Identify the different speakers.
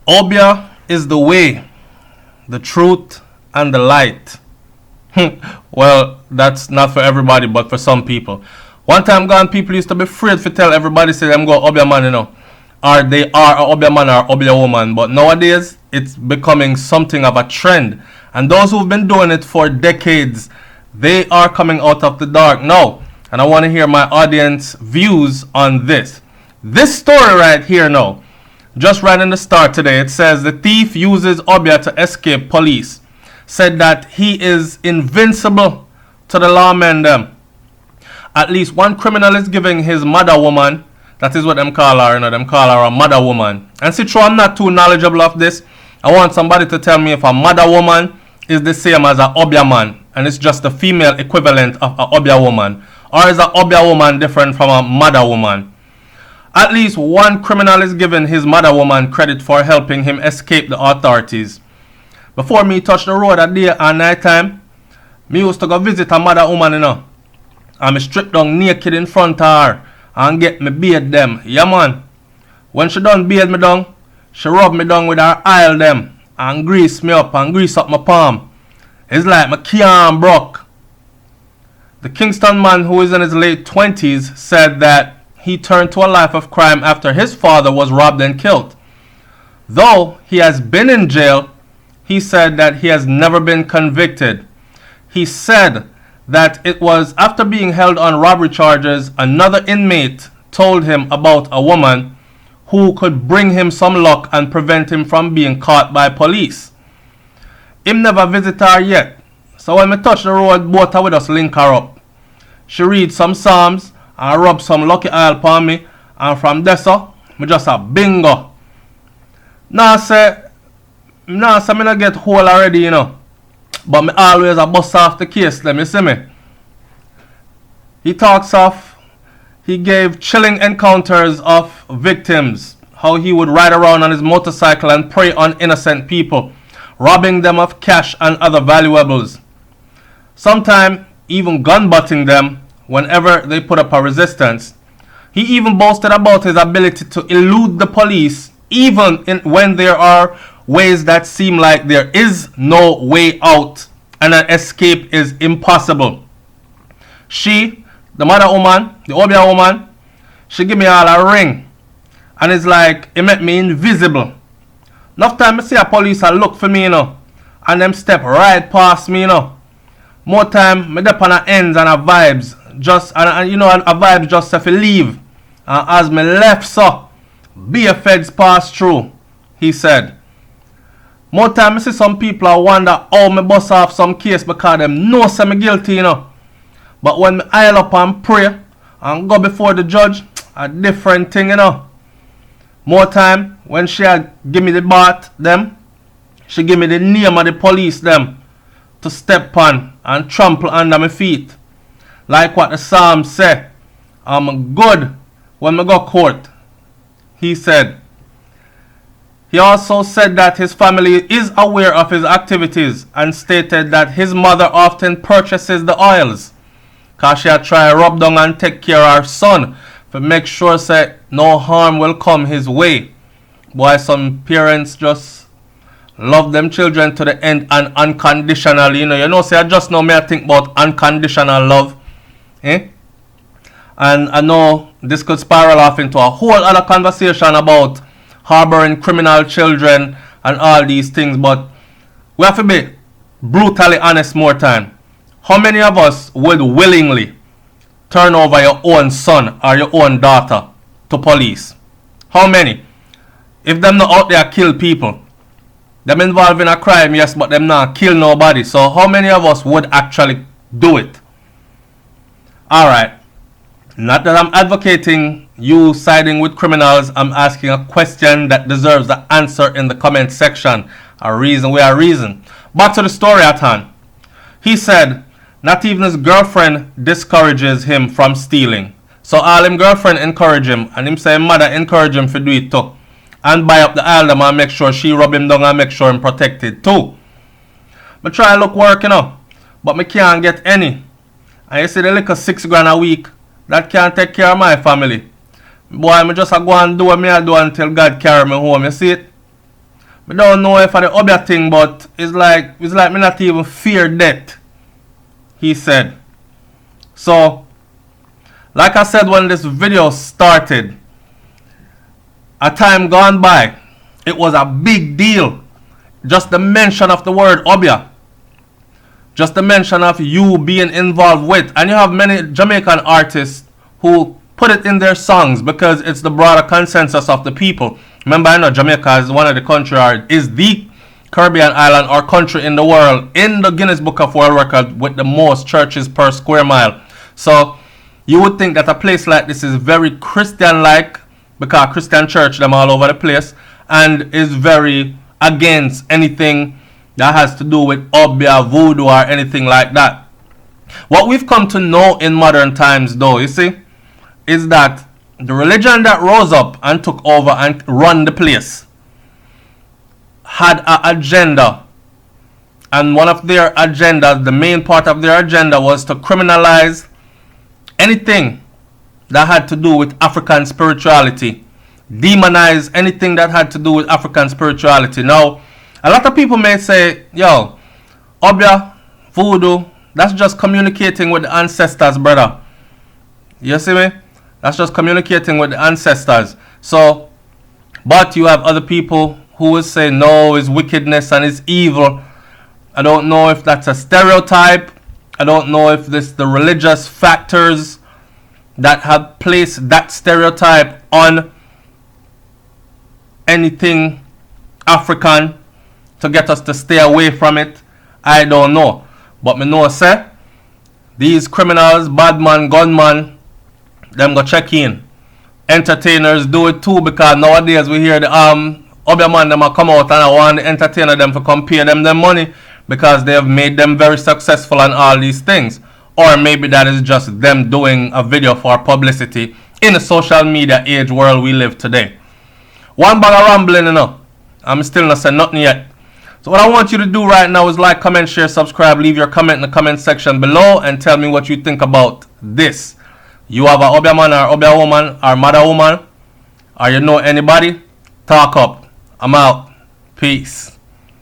Speaker 1: Obeah is the way, the truth, and the light. Well, that's not for everybody, but for some people. One time gone, people used to be afraid to tell everybody, say them go Obeah man, or they are a Obeah man or Obeah woman. But nowadays, it's becoming something of a trend. And those who've been doing it for decades, they are coming out of the dark now. And I want to hear my audience views on this. This story right here now, just right in the start today, it says the thief uses Obeah to escape police. Said that he is invincible to the lawmen them. At least one criminal is giving his mother woman, that is what them call her, them call her a mother woman. And see, true, I'm not too knowledgeable of this. I want somebody to tell me if a mother woman is the same as a Obeah man, and it's just the female equivalent of a Obeah woman. Or is a Obeah woman different from a mother woman? At least one criminal is giving his mother woman credit for helping him escape the authorities. Before me touch the road at day and night time, me used to go visit a mother woman, and me strip down naked in front of her and get me bathe them. Yeah man. When she done bathe me down, she rub me down with her oil them and grease me up and grease up my palm. It's like my can't broke. The Kingston man, who is in his late 20s, said that he turned to a life of crime after his father was robbed and killed. Though he has been in jail, he said that he has never been convicted. He said that it was after being held on robbery charges, another inmate told him about a woman who could bring him some luck and prevent him from being caught by police. Him never visit her yet, so when we touch the road, both of us link her up. She read some psalms and rub some lucky oil upon me, and from there so, me just a bingo. Now say me not get whole already, but me always a bust off the case, let me see me. He talks of, he gave chilling encounters of victims, how he would ride around on his motorcycle and prey on innocent people, robbing them of cash and other valuables. Sometimes even gun-butting them whenever they put up a resistance. He even boasted about his ability to elude the police, even when there are ways that seem like there is no way out and an escape is impossible. She, the mother woman, the Obeah woman, she give me all a ring, and it's like it make me invisible. Enough time I see a police a look for me, and them step right past me, More time me dep on a ends and a vibes, just and a vibes just if you leave. And as me left so, be a feds pass through, he said. More time I see some people I wonder how me bust off some case because them know say me guilty, But when me aisle up and pray and go before the judge, a different thing, More time when she had give me the bath them, she give me the name of the police them to step on and trample under my feet. Like what the Psalm say, I'm good when I go court, he said. He also said that his family is aware of his activities and stated that his mother often purchases the oils because she had tried to rub down and take care of her son to make sure say no harm will come his way. Boy, some parents just love them children to the end and unconditionally. Say I just know me I think about unconditional love. And I know this could spiral off into a whole other conversation about harboring criminal children and all these things, but we have to be brutally honest more time. How many of us would willingly turn over your own son or your own daughter to police? How many? If them not out there kill people, them involved in a crime, yes, but them not kill nobody. So how many of us would actually do it? Alright. Not that I'm advocating you siding with criminals. I'm asking a question that deserves the answer in the comment section. A reason. Back to the story at hand. He said not even his girlfriend discourages him from stealing. So all him girlfriend encourage him, and him say mother encourage him to do it too. And buy up the album and make sure she rub him down and make sure him protected too. Me try look work, but me can't get any. And you see the little $6 a week, that can't take care of my family. Boy, me just go and do what me I do until God carry me home, you see it? I don't know if I the Obeah thing, but it's like me not even fear death, he said. So, like I said when this video started, a time gone by, it was a big deal. Just the mention of the word Obeah. Just the mention of you being involved with. And you have many Jamaican artists who put it in their songs because it's the broader consensus of the people. Remember, I know Jamaica is one of the country, or is the Caribbean island or country in the world in the Guinness Book of World Records with the most churches per square mile. So you would think that a place like this is very Christian-like, because Christian church them all over the place, and is very against anything that has to do with Obeah, voodoo, or anything like that. What we've come to know in modern times, though, you see, is that the religion that rose up and took over and run the place had an agenda. And one of their agendas, the main part of their agenda, was to criminalize anything that had to do with African spirituality. Demonize anything that had to do with African spirituality. Now, a lot of people may say, yo, Obeah, voodoo, that's just communicating with the ancestors, brother. You see me? That's just communicating with the ancestors. So, but you have other people who will say, no, it's wickedness and it's evil. I don't know if that's a stereotype. I don't know if this the religious factors that have placed that stereotype on anything African to get us to stay away from it. I don't know. But me know say these criminals, badman, gunman, them go check in. Entertainers do it too, because nowadays we hear the Obeah man them a come out and I want the entertainer them to come pay them money because they have made them very successful and all these things. Or maybe that is just them doing a video for publicity in the social media age world we live today. One bag of rambling, you know. I'm still not saying nothing yet. So what I want you to do right now is like, comment, share, subscribe, leave your comment in the comment section below and tell me what you think about this. You have a Obeah man or Obeah woman or mother woman, or you know anybody? Talk up. I'm out. Peace.